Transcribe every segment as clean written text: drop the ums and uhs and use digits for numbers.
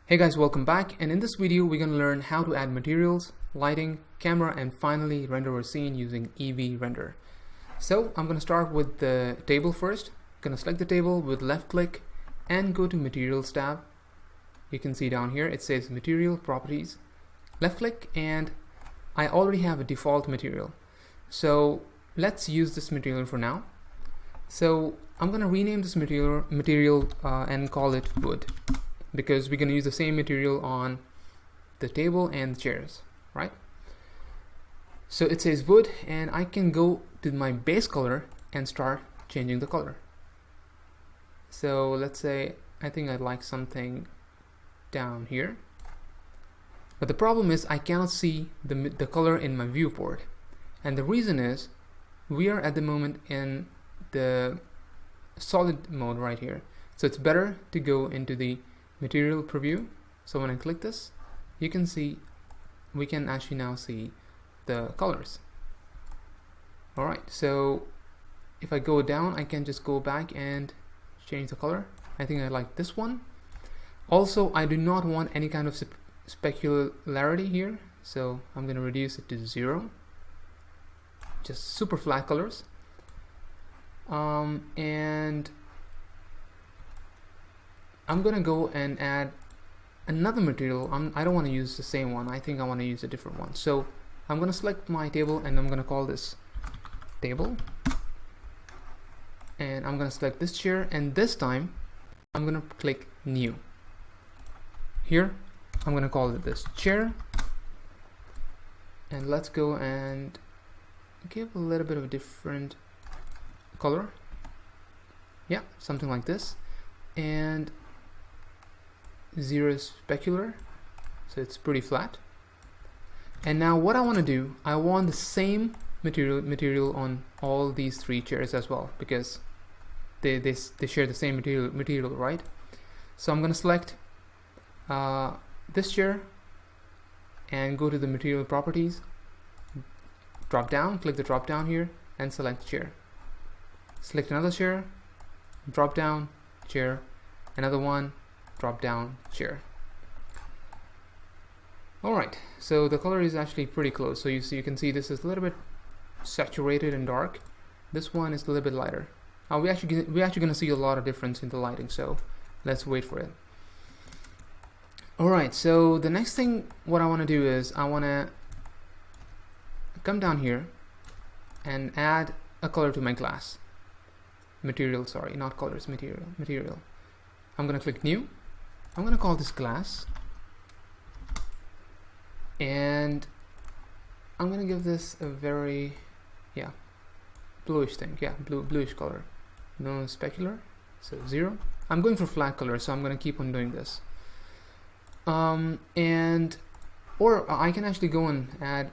Hey guys, welcome back, and in this video we're going to learn how to add materials, lighting, camera, and finally render our scene using Eevee render. So I'm going to start with the table first. I'm going to select the table with left click and go to Materials tab. You can see down here it says Material Properties. Left click, and I already have a default material. So let's use this material for now. So I'm going to rename this material and call it wood, because we're going to use the same material on the table and the chairs, right? So it says wood, and I can go to my base color and start changing the color. So let's say I think I'd like something down here, but the problem is I cannot see the color in my viewport, and the reason is we are at the moment in the solid mode right here. So it's better to go into the material preview. So when I click this, you can see we can actually now see the colors. Alright, so if I go down, I can just go back and change the color. I think I like this one. Also, I do not want any kind of specularity here, so I'm going to reduce it to 0. Just super flat colors. And I'm gonna go and add another material. I don't want to use the same one. I think I want to use a different one. So I'm gonna select my table, and I'm gonna call this table, and I'm gonna select this chair, and this time I'm gonna click new. Here I'm gonna call it this chair, and let's go and give a little bit of a different color. Yeah, something like this, and 0 is specular, so it's pretty flat. And now what I want to do, I want the same material on all these 3 chairs as well, because they share the same material, right? So I'm going to select this chair and go to the material properties, drop down, click the drop down here and select chair. Select another chair, drop down, chair, another one, drop down, chair. Alright, so the color is actually pretty close. So you can see this is a little bit saturated and dark. This one is a little bit lighter. We're actually going to see a lot of difference in the lighting, so let's wait for it. Alright, so the next thing what I want to do is I want to come down here and add a color to my glass. Material, sorry, not colors, material. I'm going to click new. I'm going to call this glass, and I'm going to give this a very bluish thing, bluish color. No specular, so 0. I'm going for flat color, so I'm going to keep on doing this. Or I can actually go and add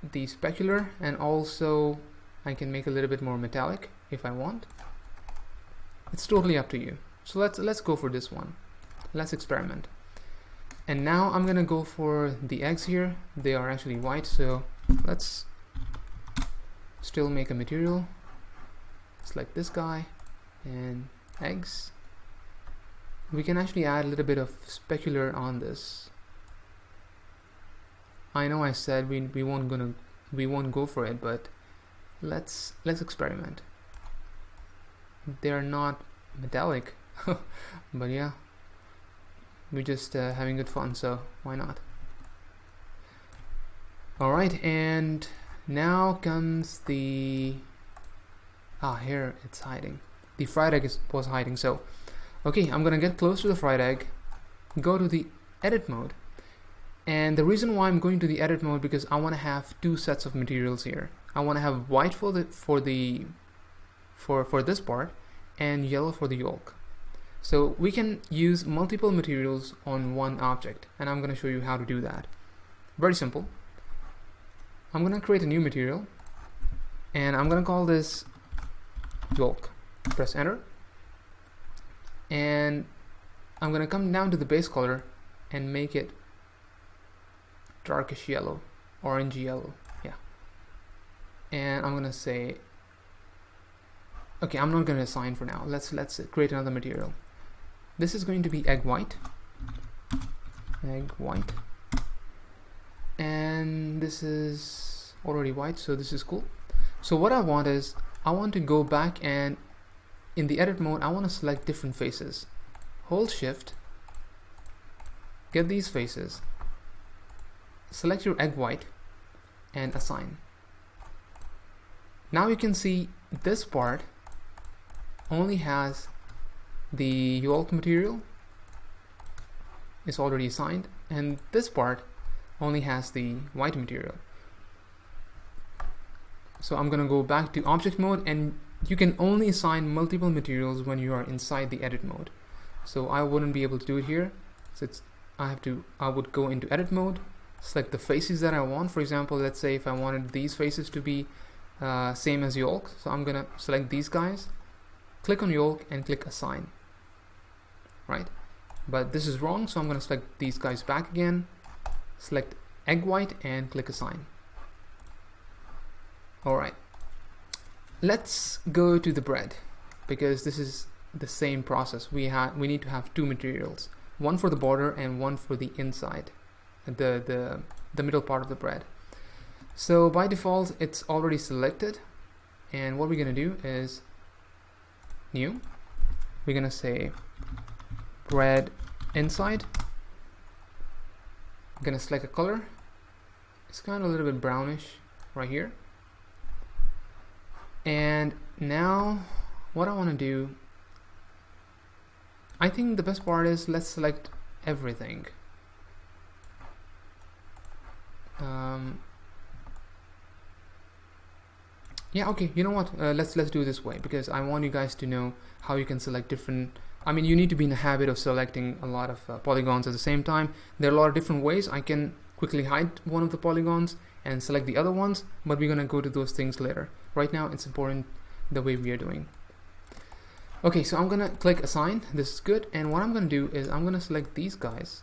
the specular, and also I can make a little bit more metallic if I want. It's totally up to you. So let's go for this one. Let's experiment. And now I'm gonna go for the eggs here. They are actually white, so let's still make a material. Select this guy and eggs. We can actually add a little bit of specular on this. I know I said we won't go for it, but let's experiment. They're not metallic, but yeah, we're just having good fun, so why not? Alright, and now comes the here it's hiding. The fried egg was hiding. So okay, I'm gonna get close to the fried egg, go to the edit mode, and the reason why I'm going to the edit mode, because I want to have 2 sets of materials here. I want to have white for this part and yellow for the yolk. So we can use multiple materials on one object, and I'm going to show you how to do that. Very simple. I'm going to create a new material, and I'm going to call this yolk. Press enter, and I'm going to come down to the base color and make it darkish yellow, orangey yellow, yeah. And I'm going to say, okay, I'm not going to assign for now. Let's create another material. This is going to be egg white, egg white, and this is already white, so this is cool. So what I want is, I want to go back and in the edit mode I want to select different faces. Hold shift, get these faces, select your egg white and assign. Now you can see this part only has the yolk material is already assigned, and this part only has the white material. So I'm gonna go back to object mode, and you can only assign multiple materials when you are inside the edit mode. So I wouldn't be able to do it here. So I would go into edit mode, select the faces that I want. For example, let's say if I wanted these faces to be same as yolk, so I'm gonna select these guys, click on yolk and click assign, right? But this is wrong, so I'm gonna select these guys back again, select egg white and click assign. Alright, let's go to the bread, because this is the same process. We need to have two materials, one for the border and one for the inside, the middle part of the bread. So by default it's already selected, and what we're gonna do is new, we're gonna say bread inside. I'm gonna select a color, it's kind of a little bit brownish right here. And now what I want to do, I think the best part is, let's select everything. Yeah, okay, you know what, let's do it this way, because I want you guys to know how you can select different, I mean, you need to be in the habit of selecting a lot of polygons at the same time. There are a lot of different ways. I can quickly hide one of the polygons and select the other ones, but we're gonna go to those things later. Right now it's important the way we are doing. Okay, so I'm gonna click assign, this is good, and what I'm gonna do is I'm gonna select these guys.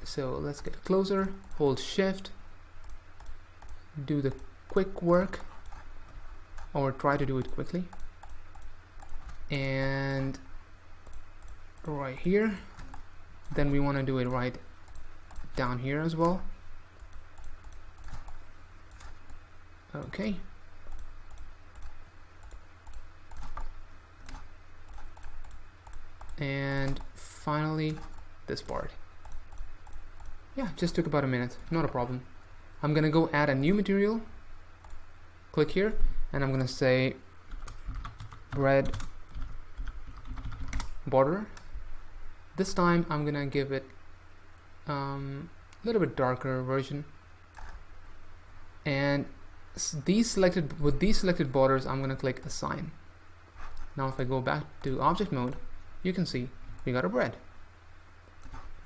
So let's get closer, hold shift, do the quick work, or try to do it quickly, and right here, then we want to do it right down here as well. Okay, and finally this part. Yeah, just took about a minute, not a problem. I'm gonna go add a new material, click here, and I'm gonna say bread border. This time I'm gonna give it a little bit darker version, and with these selected borders I'm gonna click assign. Now if I go back to object mode, you can see we got a bread.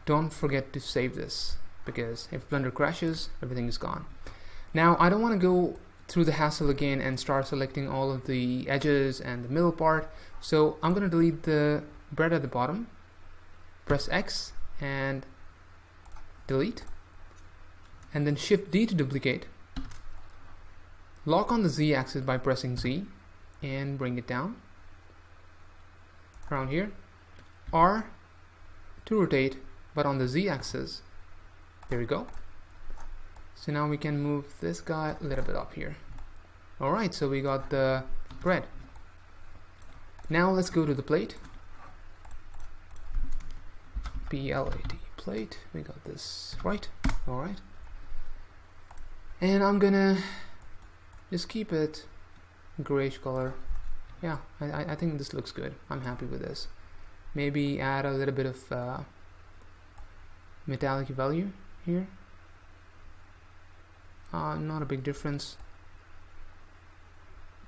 Don't forget to save this, because if Blender crashes, everything is gone. Now I don't want to go through the hassle again and start selecting all of the edges and the middle part, so I'm gonna delete the bread at the bottom, press X and delete, and then Shift D to duplicate. Lock on the Z axis by pressing Z and bring it down around here. R to rotate, but on the Z axis. There we go. So now we can move this guy a little bit up here. Alright, so we got the bread. Now let's go to the plate. P-L-A-T, plate. We got this right. Alright. And I'm gonna just keep it grayish color. Yeah, I think this looks good. I'm happy with this. Maybe add a little bit of metallic value here. Not a big difference.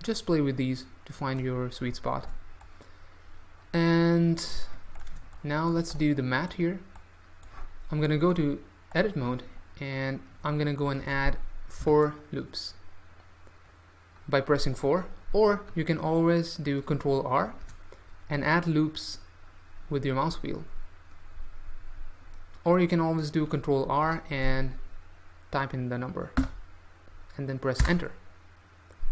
Just play with these to find your sweet spot. And now let's do the matte here. I'm gonna go to edit mode, and I'm gonna go and add 4 loops by pressing 4, or you can always do Control R and add loops with your mouse wheel, or you can always do Control R and type in the number and then press enter.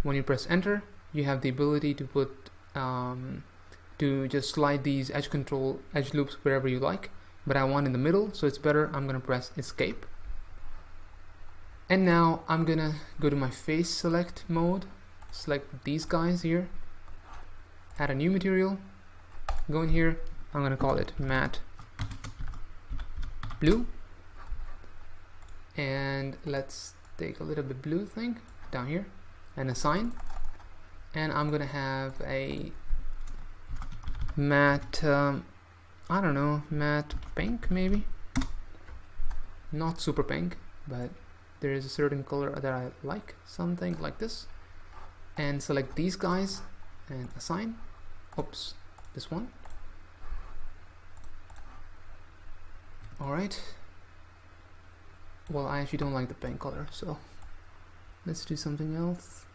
When you press enter, you have the ability to put to just slide these edge loops wherever you like. but I want in the middle, so it's better I'm gonna press escape. And now I'm gonna go to my face select mode, select these guys here, add a new material, go in here, I'm gonna call it matte blue, and let's take a little bit blue thing down here and assign, and I'm gonna have a matte I don't know, matte pink maybe, not super pink, but there is a certain color that I like, something like this, and select these guys and assign. Oops, this one. Alright, well, I actually don't like the pink color, so let's do something else.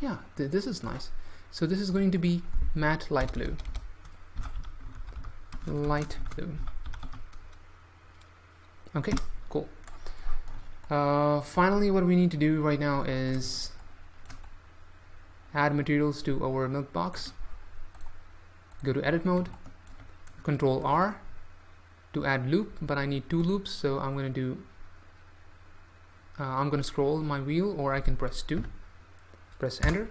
Yeah, this is nice. So this is going to be matte light blue. Light blue. Okay, cool. Finally, what we need to do right now is add materials to our milk box. Go to edit mode, Control R to add loop, but I need 2 loops, so I'm going to do I'm going to scroll my wheel, or I can press 2, press enter,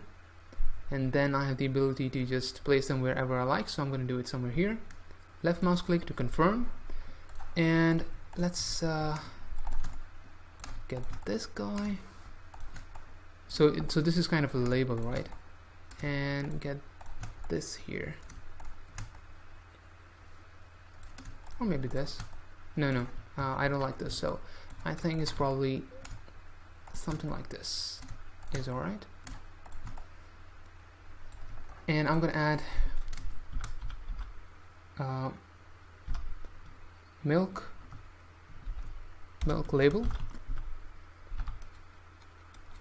and then I have the ability to just place them wherever I like, so I'm going to do it somewhere here. Left mouse click to confirm, and let's get this guy. So this is kind of a label, right? And get this here, or maybe this. No, I don't like this, so I think it's probably something like this is alright. And I'm gonna add milk label.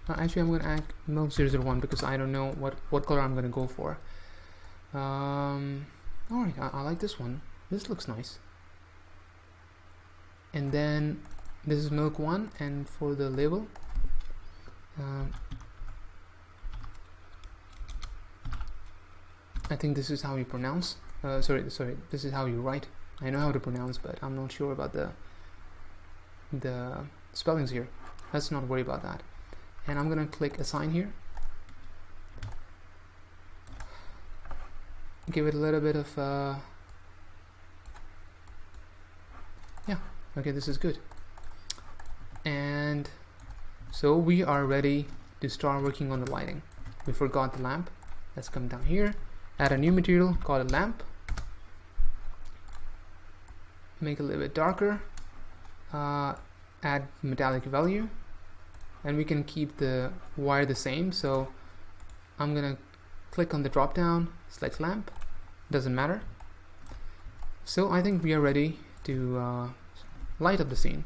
Actually, I'm gonna add milk 001 because I don't know what color I'm gonna go for. Alright, I like this one. This looks nice. And then this is milk 1, and for the label, I think this is how you pronounce. Sorry, this is how you write. I know how to pronounce, but I'm not sure about the spellings here. Let's not worry about that. And I'm gonna click assign here. Give it a little bit of yeah, okay, this is good. And so we are ready to start working on the lighting. We forgot the lamp. Let's come down here, add a new material, call it lamp, make it a little bit darker, add metallic value, and we can keep the wire the same. So I'm gonna click on the drop down, select lamp, doesn't matter. So I think we are ready to light up the scene.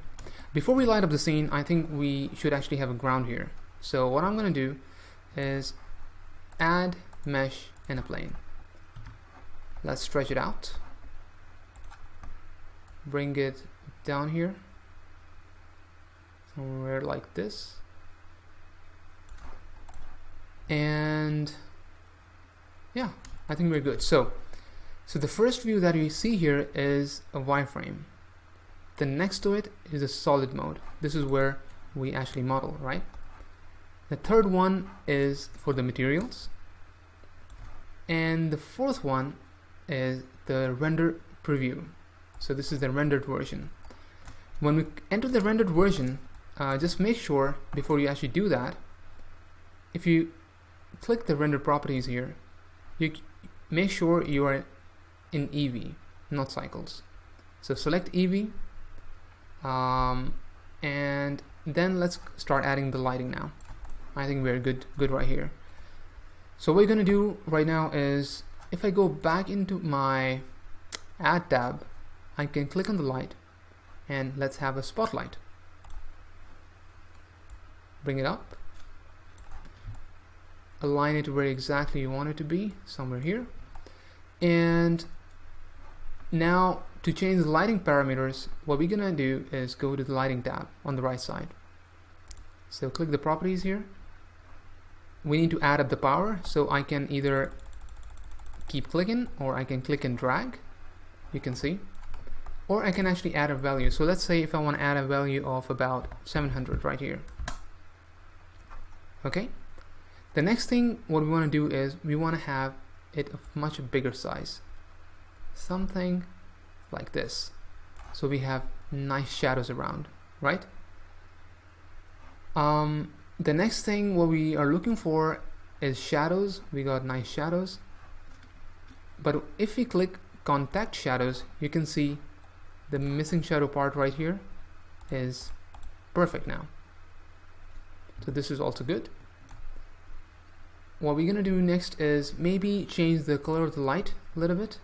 Before we light up the scene, I think we should actually have a ground here. So what I'm gonna do is add mesh in a plane. Let's stretch it out, bring it down here somewhere like this, and yeah, I think we're good. So the first view that you see here is a wireframe. The next to it is a solid mode. This is where we actually model, right? The third one is for the materials, and the fourth one is the render preview. So this is the rendered version. When we enter the rendered version, just make sure before you actually do that, if you click the render properties here, you make sure you are in EV, not cycles. So select EV, and then let's start adding the lighting now. I think we're good right here. So what we're gonna do right now is, if I go back into my add tab, I can click on the light, and let's have a spotlight. Bring it up, align it to where exactly you want it to be, somewhere here. And now to change the lighting parameters, what we're gonna do is go to the lighting tab on the right side. So click the properties here. We need to add up the power, so I can either keep clicking or I can click and drag. You can see. or I can actually add a value. So let's say if I want to add a value of about 700 right here. Okay, the next thing what we want to do is we want to have it of much bigger size, something like this, so we have nice shadows around, right? The next thing what we are looking for is shadows. We got nice shadows, but if we click contact shadows, you can see the missing shadow part right here is perfect now. So this is also good. What we're gonna do next is maybe change the color of the light a little bit,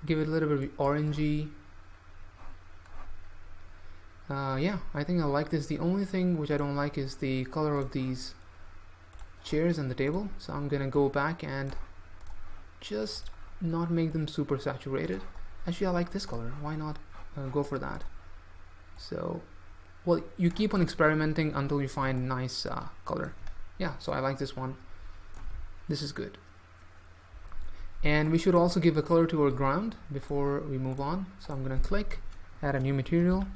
give it a little bit of orangey. Yeah, I think I like this. The only thing which I don't like is the color of these chairs and the table, so I'm gonna go back and just not make them super saturated. Actually, I like this color. Why not go for that? So, well, you keep on experimenting until you find nice color. Yeah, so I like this one. This is good. And we should also give a color to our ground before we move on. So I'm gonna click, add a new material,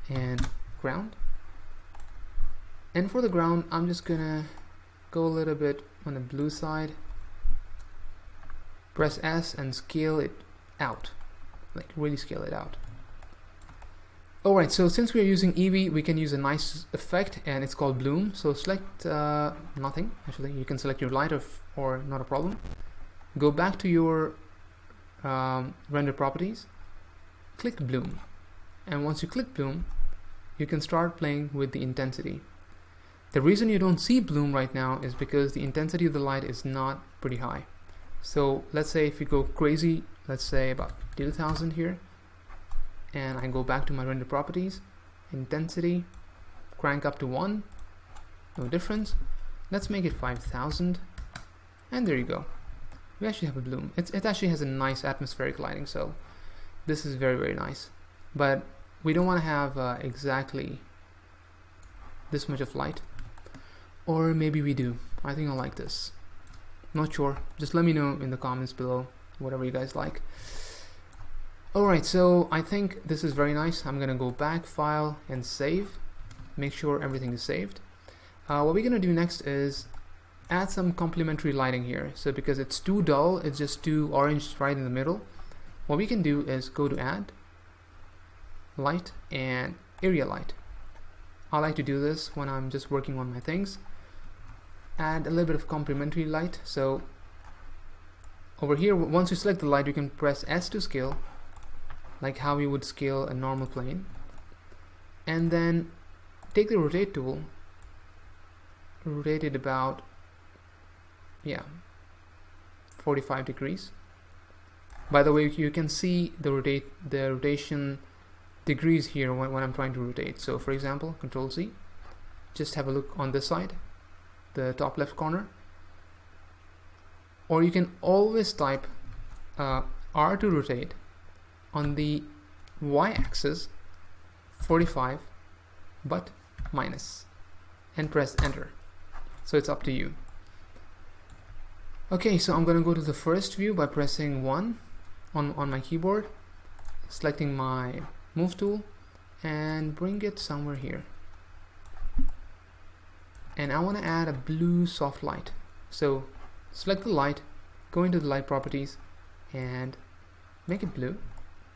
and ground. And for the ground, I'm just gonna go a little bit on the blue side, press S and scale it out, like really scale it out. Alright, so since we're using Eevee, we can use a nice effect, and it's called bloom. So select nothing, actually you can select your light or not a problem. Go back to your render properties, click bloom, and once you click bloom, you can start playing with the intensity. The reason you don't see bloom right now is because the intensity of the light is not pretty high. So let's say if you go crazy, let's say about 2000 here, and I go back to my render properties, intensity, crank up to 1, no difference. Let's make it 5000, and there you go. We actually have a bloom. It actually has a nice atmospheric lighting, so this is very, very nice. But we don't want to have exactly this much of light, or maybe we do. I think I like this. Not sure. Just let me know in the comments below, whatever you guys like. Alright, so I think this is very nice. I'm gonna go back, file, and save. Make sure everything is saved. What we're gonna do next is add some complementary lighting here. So because it's too dull, it's just too orange right in the middle, what we can do is go to add, light, and area light. I like to do this when I'm just working on my things. Add a little bit of complementary light. So over here, once you select the light, you can press S to scale, like how we would scale a normal plane, and then take the rotate tool, rotate it about 45 degrees. By the way, you can see the rotation degrees here when I'm trying to rotate. So for example, Control Z, just have a look on this side, the top left corner, or you can always type R to rotate on the y-axis 45 but minus, and press enter. So it's up to you. Okay, so I'm gonna go to the first view by pressing 1 on my keyboard, selecting my move tool, and bring it somewhere here. And I want to add a blue soft light. So select the light, go into the light properties, and make it blue.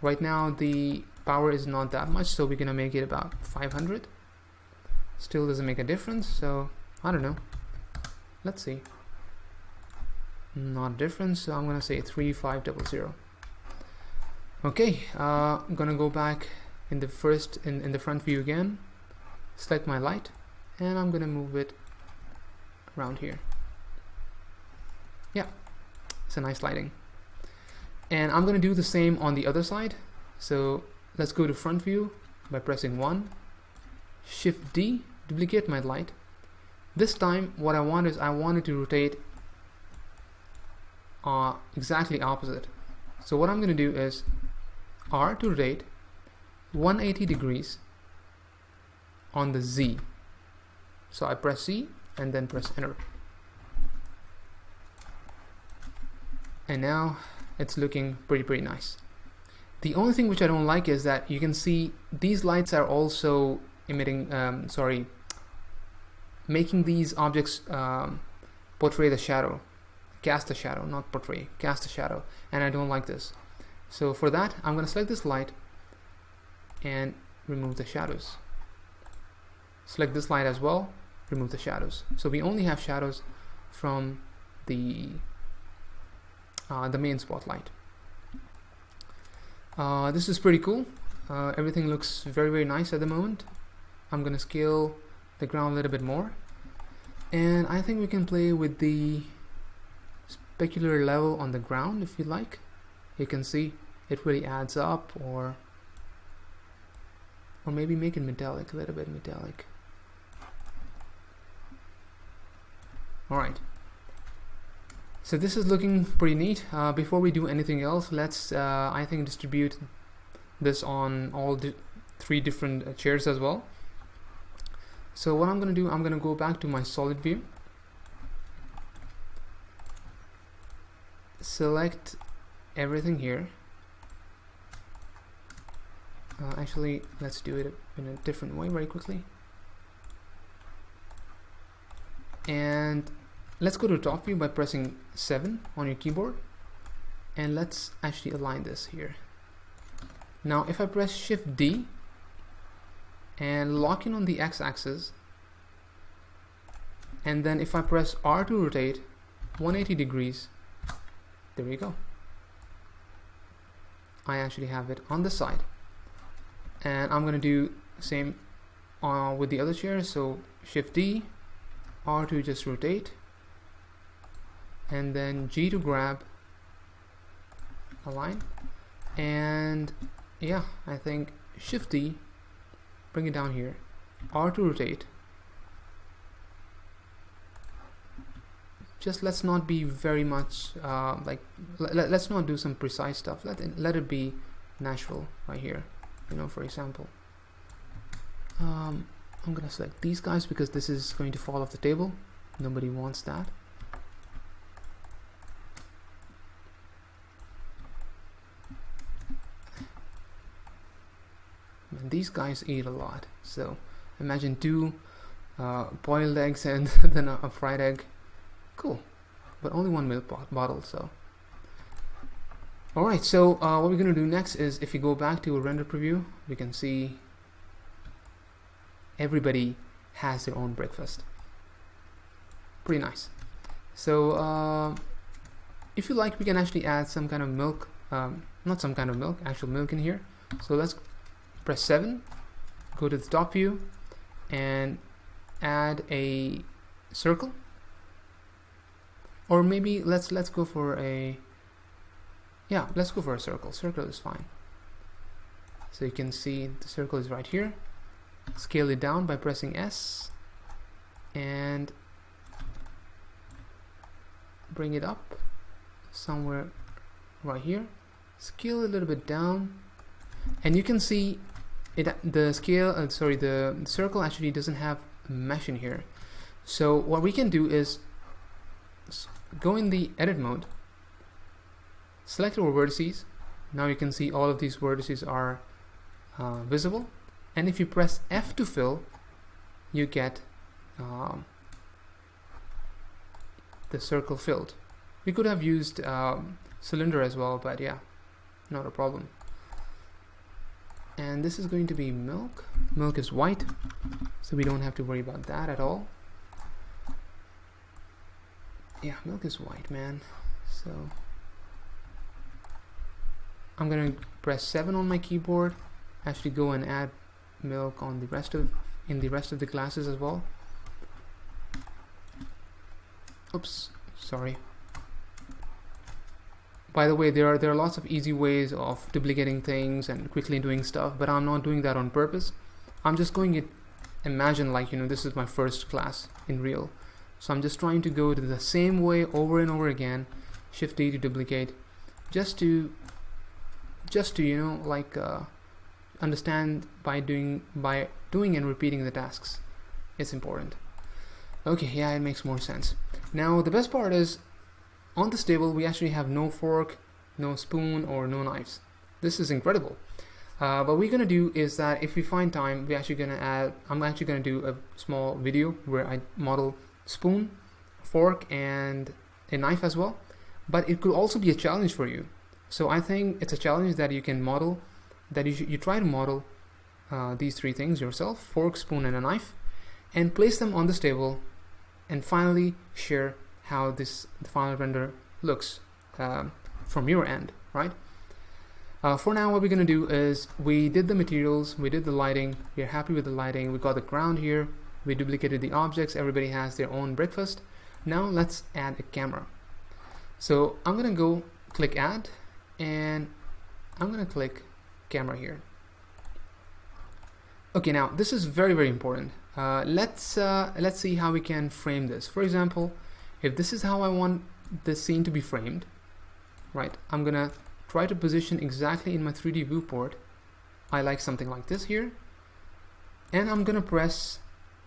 Right now the power is not that much, so we're gonna make it about 500. Still doesn't make a difference, so I don't know. Let's see. Not a difference, so I'm gonna say 3500. Okay, I'm gonna go back in the front view again, select my light, and I'm gonna move it around here. Yeah, it's a nice lighting. And I'm gonna do the same on the other side. So let's go to front view by pressing 1, Shift D, duplicate my light. This time what I want is I want it to rotate exactly opposite. So what I'm gonna do is R to rotate 180 degrees on the Z. So I press Z and then press enter. And now it's looking pretty nice. The only thing which I don't like is that you can see these lights are also emitting, making these objects portray the shadow, cast a shadow, not portray, cast a shadow, and I don't like this. So for that, I'm going to select this light and remove the shadows. Select this light as well, remove the shadows. So we only have shadows from the main spotlight. This is pretty cool. Everything looks very nice at the moment. I'm going to scale the ground a little bit more, and I think we can play with the specular level on the ground if you like. You can see it really adds up, or maybe make it metallic, a little bit metallic. Alright, so this is looking pretty neat. Before we do anything else, let's I think distribute this on all the 3 different chairs as well. So what I'm going to do, I'm going to go back to my solid view, select everything here. Actually, let's do it in a different way very quickly. And let's go to top view by pressing 7 on your keyboard, and let's actually align this here. Now if I press Shift D and lock in on the x-axis, and then if I press R to rotate 180 degrees, there we go. I actually have it on the side, and I'm gonna do same with the other chair. So Shift D, R to just rotate, and then G to grab, align, and yeah, I think Shift D, bring it down here, R to rotate. Just let's not be very much let's not do some precise stuff. Let it be natural right here, you know, for example. I'm gonna select these guys because this is going to fall off the table. Nobody wants that. And these guys eat a lot, so imagine 2 boiled eggs and then a fried egg. Cool, but only 1 milk bottle. So alright, so what we're going to do next is, if you go back to a render preview, we can see everybody has their own breakfast. Pretty nice. So if you like, we can actually add some kind of milk, not some kind of milk, actual milk in here. So let's press 7, go to the top view, and add a circle. Or maybe let's go for a, yeah, let's go for a circle. Circle is fine. So you can see the circle is right here. Scale it down by pressing S and bring it up somewhere right here. Scale it a little bit down, and you can see it. The scale, the circle actually doesn't have mesh in here. So what we can do is go in the edit mode, select our vertices. Now you can see all of these vertices are visible, and if you press F to fill, you get the circle filled. We could have used cylinder as well, but yeah, not a problem. And this is going to be milk. Milk is white, so we don't have to worry about that at all. Yeah, milk is white, man. So I'm gonna press 7 on my keyboard, actually go and add milk on the rest of the glasses as well. Oops, sorry. By the way, there are lots of easy ways of duplicating things and quickly doing stuff, but I'm not doing that on purpose. I'm just going to imagine, like, you know, this is my first class in real. So I'm just trying to go to the same way over and over again. Shift D to duplicate, just to you know, like understand by doing and repeating the tasks. It's important. Okay, yeah, it makes more sense. Now the best part is, on this table we actually have no fork, no spoon, or no knives. this is incredible. What we're gonna do is that if we find time, I'm actually gonna do a small video where I model spoon, fork, and a knife as well. But it could also be a challenge for you. So I think it's a challenge that you can model, that you try to model these three things yourself: fork, spoon, and a knife, and place them on this table, and finally share how the final render looks from your end, right? For now, what we're going to do is we did the materials, we did the lighting, we're happy with the lighting, we got the ground here, we duplicated the objects, everybody has their own breakfast. Now let's add a camera. So I'm going to go click add, and I'm going to click camera here. Okay, now this is very, very important. Let's see how we can frame this. For example, if this is how I want the scene to be framed, right, I'm going to try to position exactly in my 3D viewport. I like something like this here, and I'm gonna press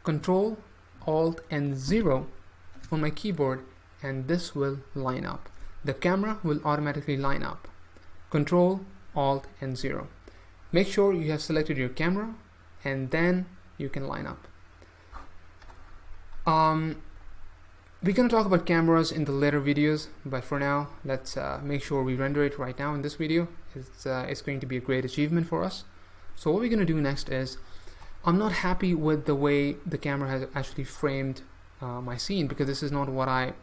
Control, Alt, and 0 on my keyboard, and this will line up. The camera will automatically line up. Control, Alt, and 0. Make sure you have selected your camera, and then you can line up. We're going to talk about cameras in the later videos, but for now, let's make sure we render it right now in this video. It's going to be a great achievement for us. So what we're going to do next is, I'm not happy with the way the camera has actually framed my scene, because this is not what I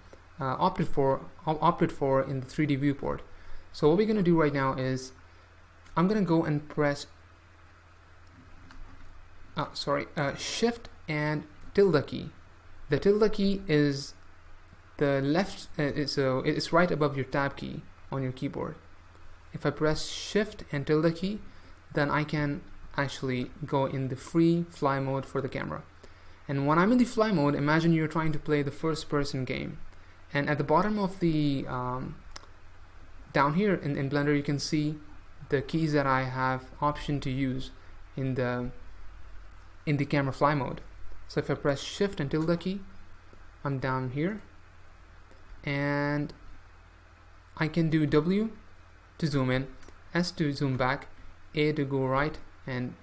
opted for in the 3D viewport. So what we're going to do right now is, I'm going to go and press Shift and tilde key. The tilde key is the left, so it's right above your tab key on your keyboard. If I press Shift and tilde key, then I can actually go in the free fly mode for the camera. And when I'm in the fly mode, imagine you're trying to play the first person game. And at the bottom of the, down here in Blender, you can see the keys that I have option to use in the camera fly mode. So if I press Shift and tilde key, I'm down here, and I can do W to zoom in, S to zoom back, A to go right, and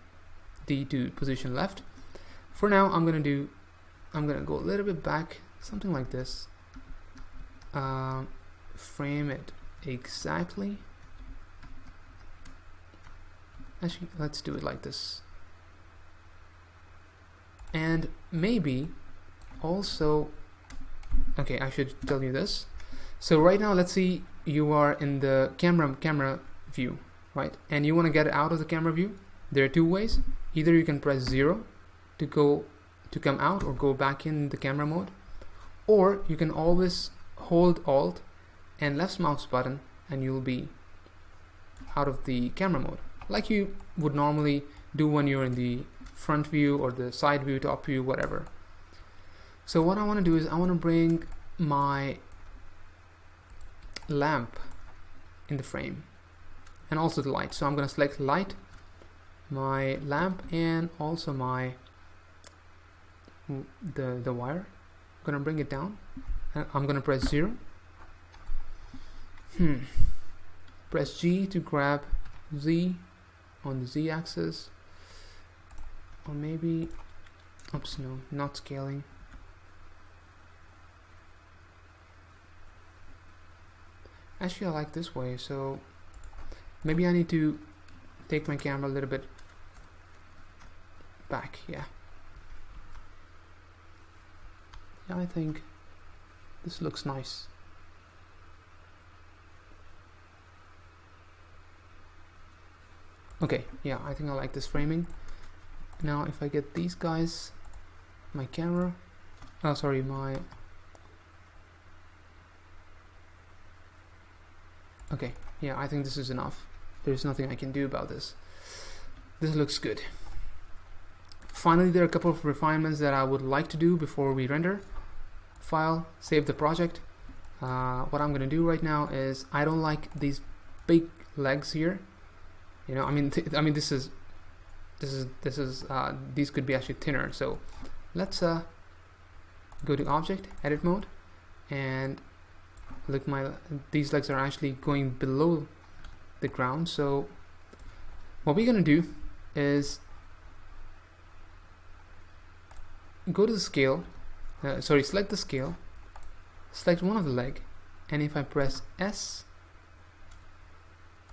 D to position left. For now, I'm gonna go a little bit back, something like this. Frame it exactly. Actually, let's do it like this. And maybe also, okay, I should tell you this. So right now, let's see you are in the camera view, right? And you want to get out of the camera view. There are two ways. Either you can press 0 to come out or go back in the camera mode, or you can always hold Alt and left mouse button, and you'll be out of the camera mode, like you would normally do when you're in the front view or the side view, top view, whatever. So what I want to do is I want to bring my lamp in the frame, and also the light. So I'm going to select light, my lamp, and also my the wire. I'm going to bring it down, and I'm going to press 0. Press G to grab Z on the Z axis, or maybe, oops, no, not scaling. Actually, I like this way, so maybe I need to take my camera a little bit back. Yeah, I think this looks nice. Okay, yeah, I think I like this framing. Now if I get these guys, my camera, oh sorry, my, okay, yeah, I think this is enough. There's nothing I can do about this. This looks good. Finally, there are a couple of refinements that I would like to do before we render. File, save the project. What I'm gonna do right now is, I don't like these big legs here. You know, I mean these could be actually thinner. So let's go to object, edit mode, and look, these legs are actually going below the ground. So what we're gonna do is go to the scale, select the scale, select one of the leg, and if I press S,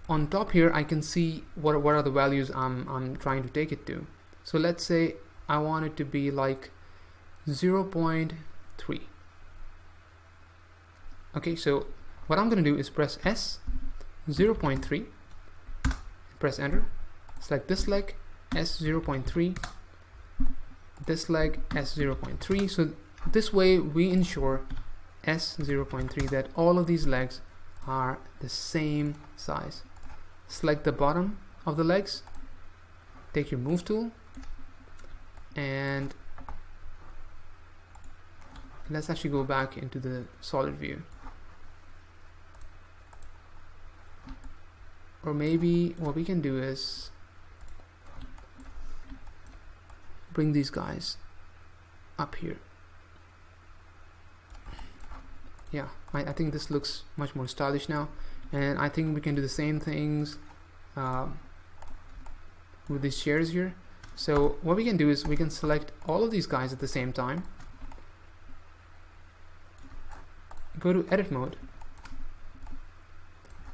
on top here I can see what are the values I'm trying to take it to. So let's say I want it to be like 0.3. Okay, so what I'm gonna do is press S, 0.3, press enter, select this leg, S 0.3, this leg, S 0.3. So this way we ensure S 0.3 that all of these legs are the same size. Select the bottom of the legs, take your move tool, and let's actually go back into the solid view. Or maybe what we can do is bring these guys up here. Yeah, I think this looks much more stylish now, and I think we can do the same things with these chairs here. So what we can do is we can select all of these guys at the same time, go to edit mode,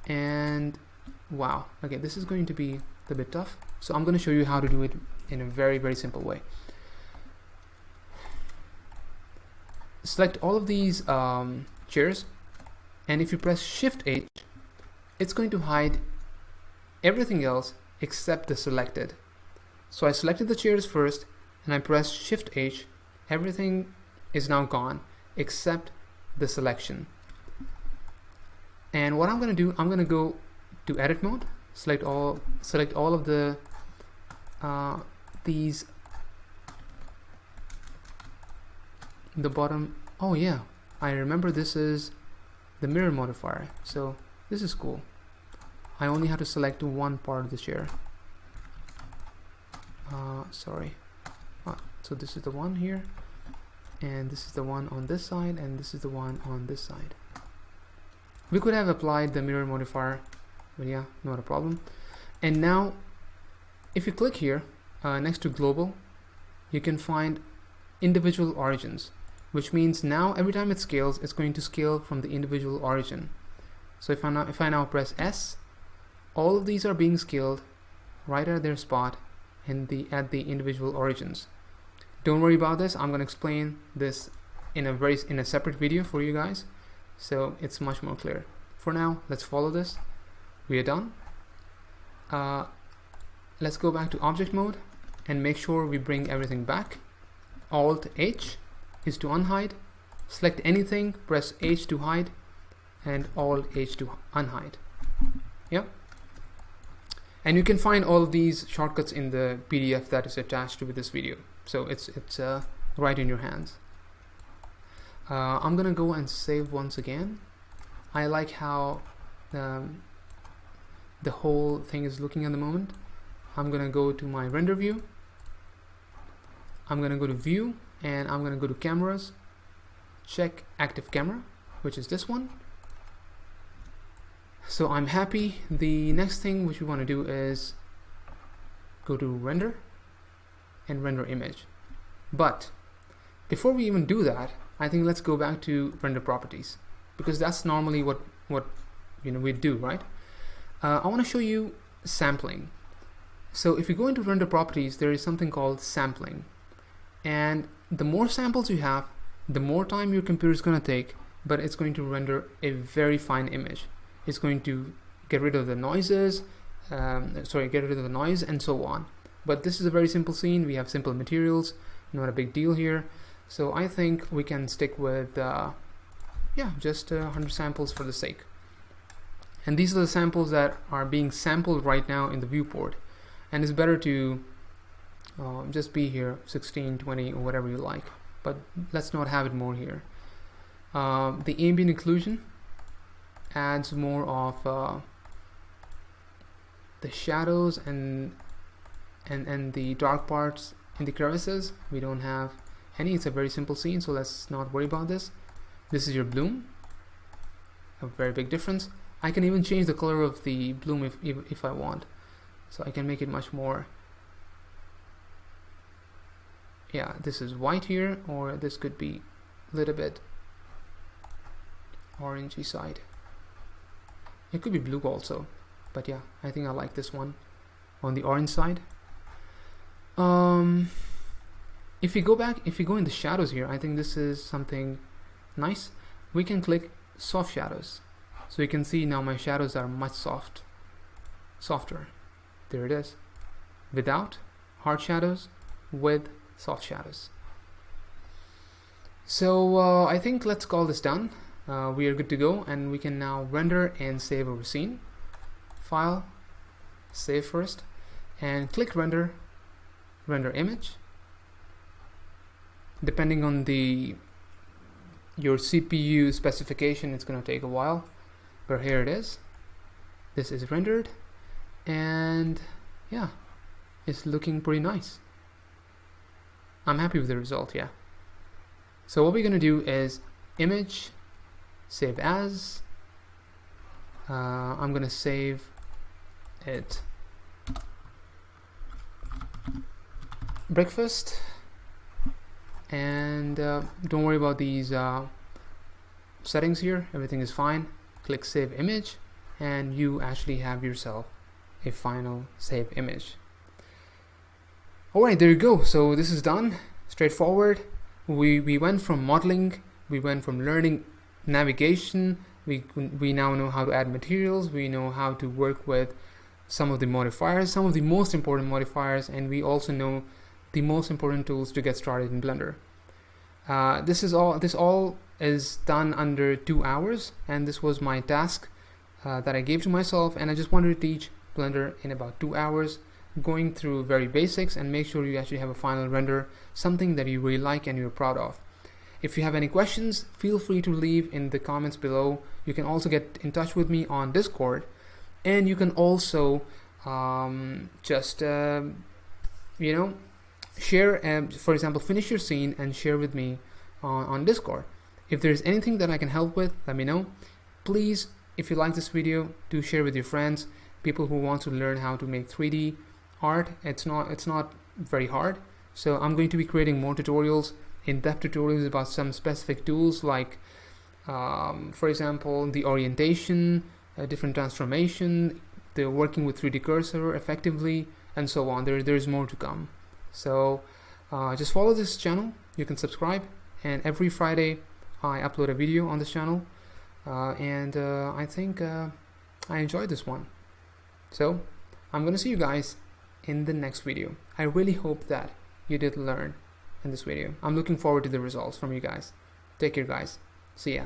and wow, okay, this is going to be a bit tough, so I'm going to show you how to do it in a very simple way. Select all of these chairs, and if you press Shift H, it's going to hide everything else except the selected. So I selected the chairs first, and I pressed Shift H. Everything is now gone except the selection. And what I'm going to do, I'm going to go to edit mode, select all of the the bottom. Oh yeah, I remember this is the mirror modifier, so this is cool. I only have to select one part of the chair. So this is the one here, and this is the one on this side, and this is the one on this side. We could have applied the mirror modifier, but yeah, not a problem. And now if you click here next to global, you can find individual origins, which means now every time it scales, it's going to scale from the individual origin. So if I now press S, all of these are being scaled right at their spot at the individual origins. Don't worry about this, I'm going to explain this in a separate video for you guys, so it's much more clear. For now, let's follow this. We are done. Let's go back to object mode and make sure we bring everything back. Alt H is to unhide. Select anything, press H to hide, and Alt H to unhide. Yep. And you can find all of these shortcuts in the PDF that is attached with this video. So it's right in your hands. I'm gonna go and save once again. I like how the whole thing is looking at the moment. I'm gonna go to my render view. I'm gonna go to view, and I'm gonna go to cameras, check active camera, which is this one. So I'm happy. The next thing which we want to do is go to render and render image. But before we even do that, I think let's go back to render properties, because that's normally what we do, right? I want to show you sampling. So if you go into render properties, there is something called sampling, and the more samples you have, the more time your computer is going to take, but it's going to render a very fine image. It's going to get rid of the noises, get rid of the noise and so on. But this is a very simple scene. We have simple materials, not a big deal here. So I think we can stick with just 100 samples for the sake. And these are the samples that are being sampled right now in the viewport. And it's better to just be here 16, 20 or whatever you like. But let's not have it more here. The ambient occlusion adds more of the shadows and the dark parts in the crevices. We don't have any. It's a very simple scene, so let's not worry about this. This is your bloom, a very big difference. I can even change the color of the bloom if I want. So I can make it much more, yeah, this is white here, or this could be a little bit orangey side. It could be blue also, but yeah, I think I like this one on the orange side. If you go in the shadows here, I think this is something nice. We can click soft shadows, so you can see now my shadows are much softer. There it is, without hard shadows, with soft shadows. So I think let's call this done. We are good to go, and we can now render and save our scene. File, save first, and click render image. Depending on your CPU specification, it's going to take a while, but here it is. This is rendered, and yeah, it's looking pretty nice. I'm happy with the result, yeah. So what we're going to do is image, save as. I'm going to save it breakfast, and don't worry about these settings here, everything is fine. Click save image, and you actually have yourself a final save image. Alright, there you go. So this is done, straightforward. We went from modeling, we went from learning navigation, we now know how to add materials, we know how to work with some of the modifiers, some of the most important modifiers, and we also know the most important tools to get started in Blender. This all is done under 2 hours, and this was my task that I gave to myself, and I just wanted to teach Blender in about 2 hours, going through very basics and make sure you actually have a final render, something that you really like and you're proud of. If you have any questions, feel free to leave in the comments below. You can also get in touch with me on Discord, and you can also share, for example, finish your scene and share with me on Discord. If there's anything that I can help with, let me know. Please, if you like this video, do share with your friends, people who want to learn how to make 3D art. It's not very hard. So I'm going to be creating more tutorials, in-depth tutorials about some specific tools, like for example, the orientation, different transformation, the working with 3D cursor effectively, and so on. There's more to come. So just follow this channel, you can subscribe, and every Friday I upload a video on this channel, and I think I enjoyed this one. So I'm gonna see you guys in the next video. I really hope that you did learn in this video. I'm looking forward to the results from you guys. Take care, guys. See ya.